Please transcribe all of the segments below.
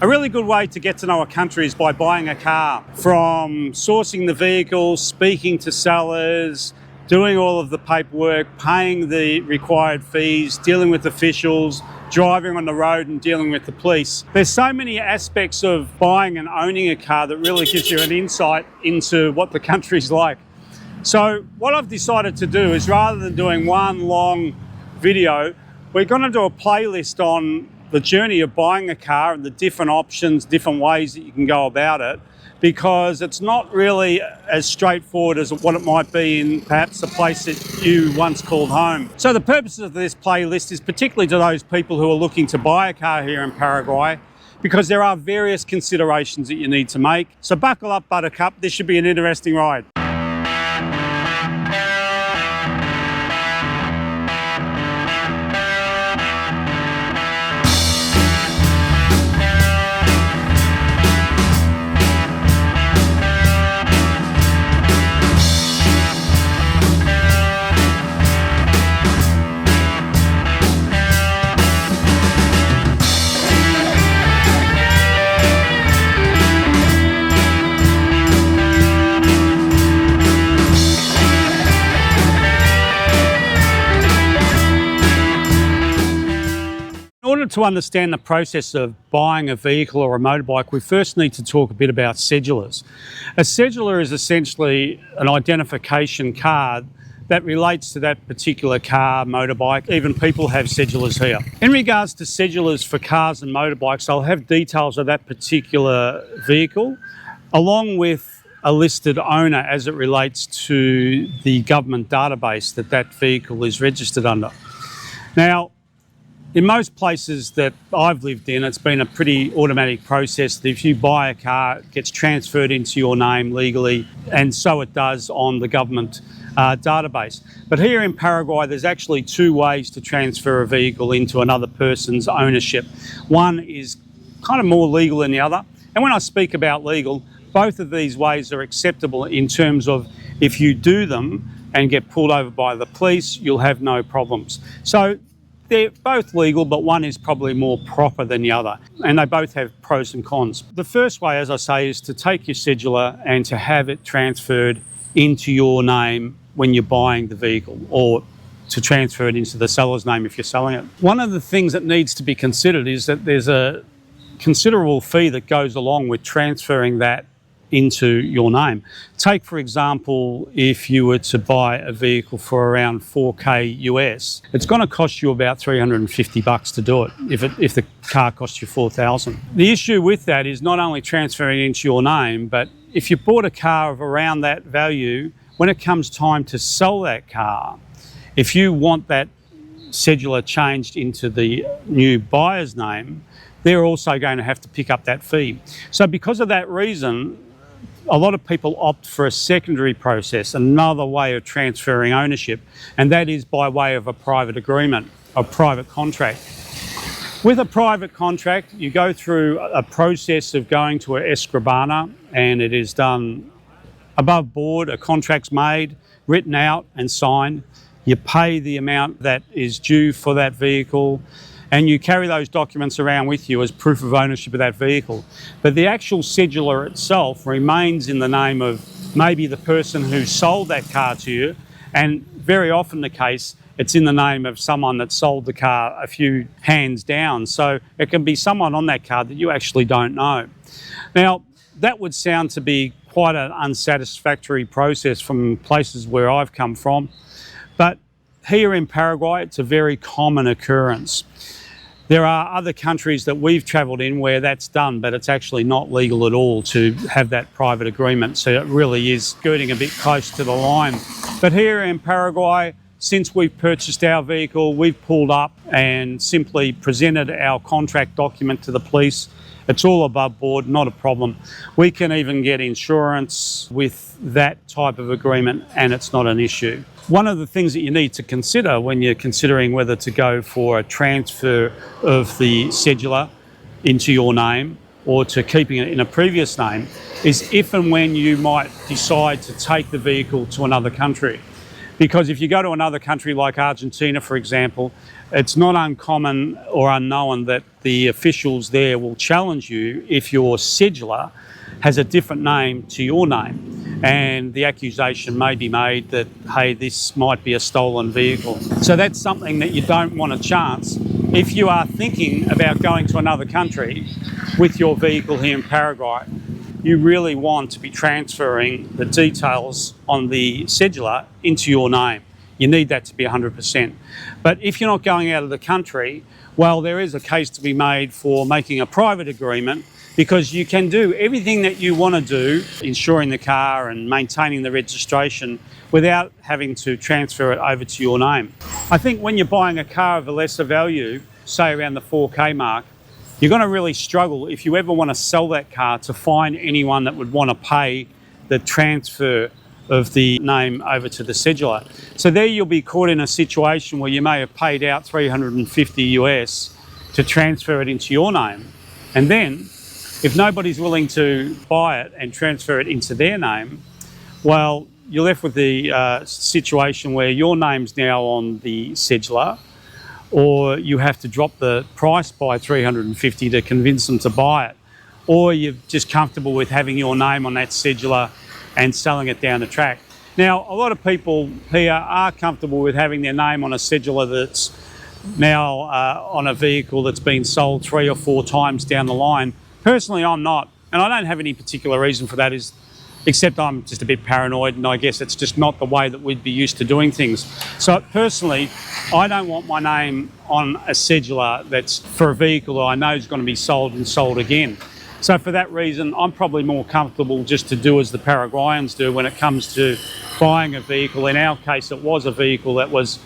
A really good way to get to know a country is by buying a car. From sourcing the vehicle, speaking to sellers, doing all of the paperwork, paying the required fees, dealing with officials, driving on the road and dealing with the police. There's so many aspects of buying and owning a car that really gives you an insight into what the country's like. So what I've decided to do is, rather than doing one long video, we're going to do a playlist on the journey of buying a car and the different options, different ways that you can go about it, because it's not really as straightforward as what it might be in perhaps a place that you once called home. So the purpose of this playlist is particularly to those people who are looking to buy a car here in Paraguay, because there are various considerations that you need to make. So buckle up, Buttercup, this should be an interesting ride. In order to understand the process of buying a vehicle or a motorbike, we first need to talk a bit about cedulas. A cedula is essentially an identification card that relates to that particular car, motorbike. Even people have cedulas here. In regards to cedulas for cars and motorbikes, I'll have details of that particular vehicle, along with a listed owner as it relates to the government database that that vehicle is registered under. Now, in most places that I've lived in, it's been a pretty automatic process that if you buy a car, it gets transferred into your name legally, and so it does on the government database. But here in Paraguay, there's actually two ways to transfer a vehicle into another person's ownership. One is kind of more legal than the other. And when I speak about legal, both of these ways are acceptable in terms of if you do them and get pulled over by the police, you'll have no problems. So they're both legal, but one is probably more proper than the other, and they both have pros and cons. The first way, as I say, is to take your cedula and to have it transferred into your name when you're buying the vehicle, or to transfer it into the seller's name if you're selling it. One of the things that needs to be considered is that there's a considerable fee that goes along with transferring that into your name. Take, for example, if you were to buy a vehicle for around $4K US, it's going to cost you about $350 to do it if the car costs you $4,000. The issue with that is not only transferring it into your name, but if you bought a car of around that value, when it comes time to sell that car, if you want that cedula changed into the new buyer's name, they're also going to have to pick up that fee. So because of that reason, a lot of people opt for a secondary process, another way of transferring ownership, and that is by way of a private agreement, a private contract. With a private contract, you go through a process of going to an escribana, and it is done above board. A contract's made, written out and signed. You pay the amount that is due for that vehicle, and you carry those documents around with you as proof of ownership of that vehicle. But the actual cedula itself remains in the name of maybe the person who sold that car to you, and very often the case, it's in the name of someone that sold the car a few hands down. So it can be someone on that car that you actually don't know. Now, that would sound to be quite an unsatisfactory process from places where I've come from, but here in Paraguay, it's a very common occurrence. There are other countries that we've travelled in where that's done, but it's actually not legal at all to have that private agreement. So it really is skirting a bit close to the line. But here in Paraguay, since we've purchased our vehicle, we've pulled up and simply presented our contract document to the police. It's all above board, not a problem. We can even get insurance with that type of agreement, and it's not an issue. One of the things that you need to consider when you're considering whether to go for a transfer of the cedula into your name or to keeping it in a previous name is if and when you might decide to take the vehicle to another country. Because if you go to another country like Argentina, for example, it's not uncommon or unknown that the officials there will challenge you if your cedula has a different name to your name. And the accusation may be made that, hey, this might be a stolen vehicle. So that's something that you don't want to chance. If you are thinking about going to another country with your vehicle here in Paraguay, you really want to be transferring the details on the cedula into your name. You need that to be 100%. But if you're not going out of the country, well, there is a case to be made for making a private agreement, because you can do everything that you want to do, insuring the car and maintaining the registration, without having to transfer it over to your name. I think when you're buying a car of a lesser value, say around the 4K mark, you're going to really struggle if you ever want to sell that car to find anyone that would want to pay the transfer of the name over to the cedula. So there you'll be caught in a situation where you may have paid out $350 US to transfer it into your name. And then, if nobody's willing to buy it and transfer it into their name, well, you're left with the situation where your name's now on the cedula, or you have to drop the price by $350 to convince them to buy it, or you're just comfortable with having your name on that cedula and selling it down the track. Now, a lot of people here are comfortable with having their name on a cedula that's now on a vehicle that's been sold 3 or 4 times down the line. Personally, I'm not, and I don't have any particular reason for that, except I'm just a bit paranoid, and I guess it's just not the way that we'd be used to doing things. So personally, I don't want my name on a cedula that's for a vehicle that I know is going to be sold and sold again. So for that reason, I'm probably more comfortable just to do as the Paraguayans do when it comes to buying a vehicle. In our case, it was a vehicle that was,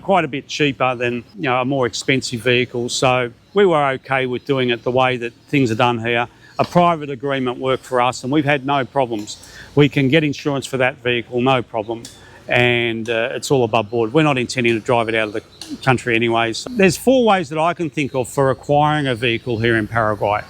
quite a bit cheaper than, a more expensive vehicle. So we were okay with doing it the way that things are done here. A private agreement worked for us, and we've had no problems. We can get insurance for that vehicle, no problem. And it's all above board. We're not intending to drive it out of the country anyways. There's 4 ways that I can think of for acquiring a vehicle here in Paraguay.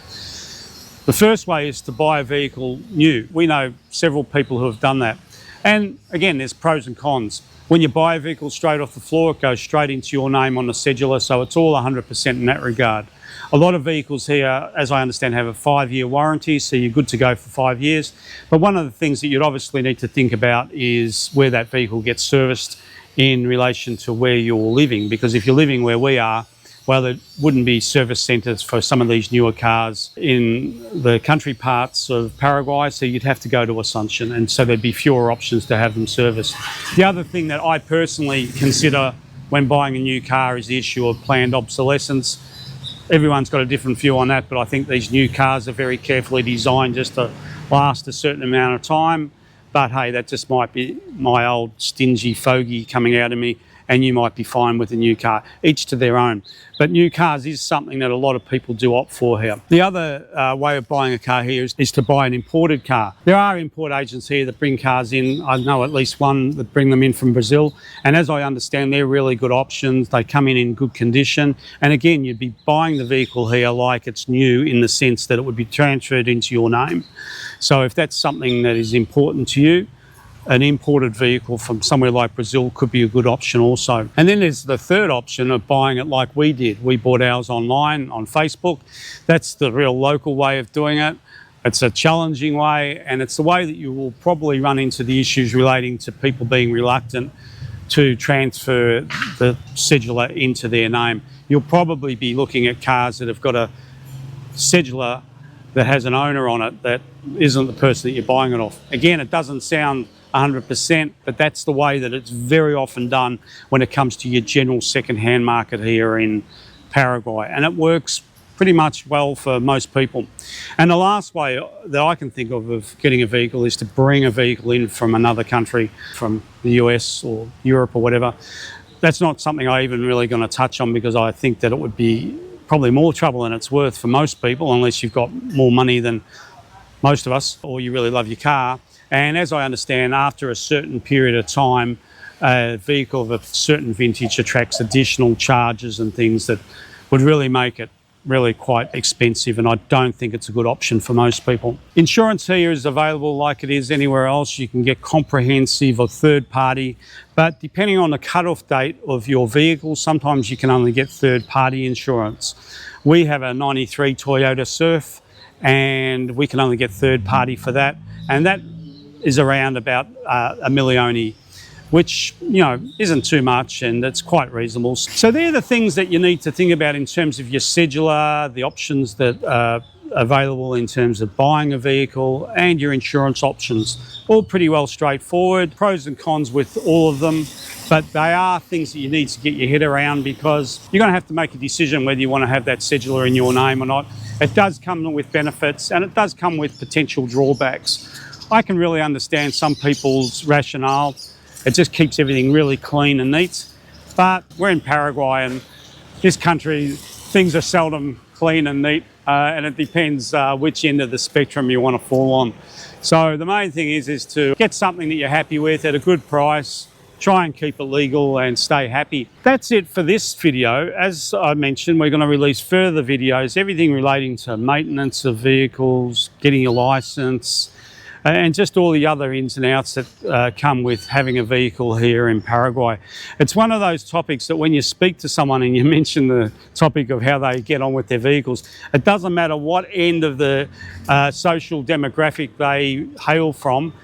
The first way is to buy a vehicle new. We know several people who have done that. And again, there's pros and cons. When you buy a vehicle straight off the floor, it goes straight into your name on the cedula, so it's all 100% in that regard. A lot of vehicles here, as I understand, have a 5-year warranty, so you're good to go for 5 years. But one of the things that you'd obviously need to think about is where that vehicle gets serviced in relation to where you're living, because if you're living where we are, well, there wouldn't be service centres for some of these newer cars in the country parts of Paraguay, so you'd have to go to Asuncion, and so there'd be fewer options to have them serviced. The other thing that I personally consider when buying a new car is the issue of planned obsolescence. Everyone's got a different view on that, but I think these new cars are very carefully designed just to last a certain amount of time. But hey, that just might be my old stingy fogey coming out of me, and you might be fine with a new car. Each to their own. But new cars is something that a lot of people do opt for here. The other way of buying a car here is to buy an imported car. There are import agents here that bring cars in. I know at least one that bring them in from Brazil. And as I understand, they're really good options. They come in good condition. And again, you'd be buying the vehicle here like it's new, in the sense that it would be transferred into your name. So if that's something that is important to you, an imported vehicle from somewhere like Brazil could be a good option also. And then there's the third option of buying it like we did. We bought ours online on Facebook. That's the real local way of doing it. It's a challenging way, and it's the way that you will probably run into the issues relating to people being reluctant to transfer the cedula into their name. You'll probably be looking at cars that have got a cedula that has an owner on it that isn't the person that you're buying it off. Again, it doesn't sound 100%, but that's the way that it's very often done when it comes to your general second-hand market here in Paraguay. And it works pretty much well for most people. And the last way that I can think of getting a vehicle is to bring a vehicle in from another country, from the US or Europe or whatever. That's not something I'm even really going to touch on, because I think that it would be probably more trouble than it's worth for most people, unless you've got more money than most of us, or you really love your car. And as I understand, after a certain period of time, a vehicle of a certain vintage attracts additional charges and things that would really make it really quite expensive, and I don't think it's a good option for most people. Insurance here is available like it is anywhere else. You can get comprehensive or third party, but depending on the cut-off date of your vehicle, sometimes you can only get third party insurance. We have a 93 Toyota Surf and we can only get third party for that, and that is around about a millione, which, you know, isn't too much and it's quite reasonable. So they're the things that you need to think about in terms of your cedula, the options that are available in terms of buying a vehicle, and your insurance options. All pretty well straightforward, pros and cons with all of them, but they are things that you need to get your head around, because you're going to have to make a decision whether you want to have that cedula in your name or not. It does come with benefits and it does come with potential drawbacks. I can really understand some people's rationale. It just keeps everything really clean and neat. But we're in Paraguay, and this country, things are seldom clean and neat, and it depends which end of the spectrum you want to fall on. So the main thing is to get something that you're happy with at a good price, try and keep it legal and stay happy. That's it for this video. As I mentioned, we're going to release further videos, everything relating to maintenance of vehicles, getting your license, and just all the other ins and outs that come with having a vehicle here in Paraguay. It's one of those topics that when you speak to someone and you mention the topic of how they get on with their vehicles, it doesn't matter what end of the social demographic they hail from,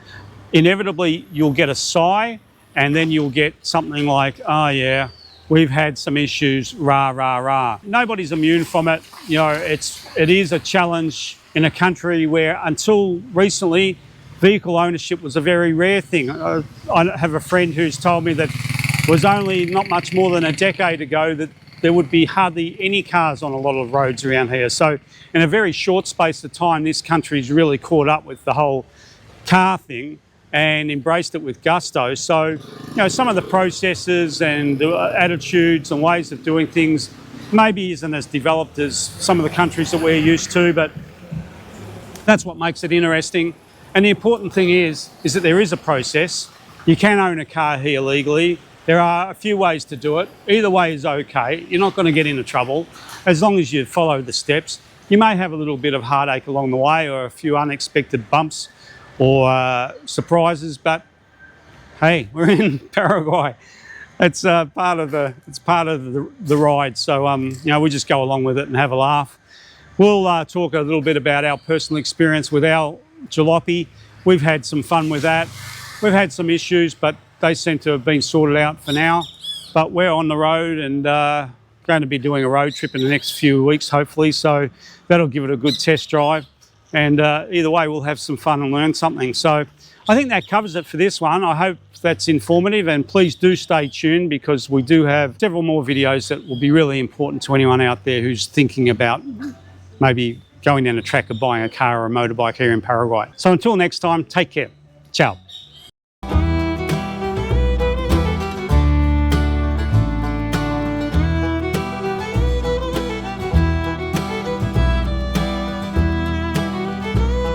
inevitably you'll get a sigh, and then you'll get something like, oh yeah, we've had some issues, rah, rah, rah. Nobody's immune from it. You know, it is a challenge in a country where until recently, vehicle ownership was a very rare thing. I have a friend who's told me that it was only not much more than a decade ago that there would be hardly any cars on a lot of roads around here. So in a very short space of time, this country's really caught up with the whole car thing and embraced it with gusto. So, you know, some of the processes and attitudes and ways of doing things maybe isn't as developed as some of the countries that we're used to, but that's what makes it interesting. And the important thing is that there is a process. You can own a car here legally. There are a few ways to do it. Either way is okay. You're not going to get into trouble as long as you follow the steps. You may have a little bit of heartache along the way, or a few unexpected bumps or surprises, but hey, we're in Paraguay. It's part of the ride. So you know, we just go along with it and have a laugh. We'll talk a little bit about our personal experience with our jalopy. We've had some fun with that. We've had some issues, but they seem to have been sorted out for now. But we're on the road and going to be doing a road trip in the next few weeks, hopefully. So that'll give it a good test drive. And either way, we'll have some fun and learn something. So I think that covers it for this one. I hope that's informative, and please do stay tuned, because we do have several more videos that will be really important to anyone out there who's thinking about maybe going down a track of buying a car or a motorbike here in Paraguay. So until next time, take care. Ciao.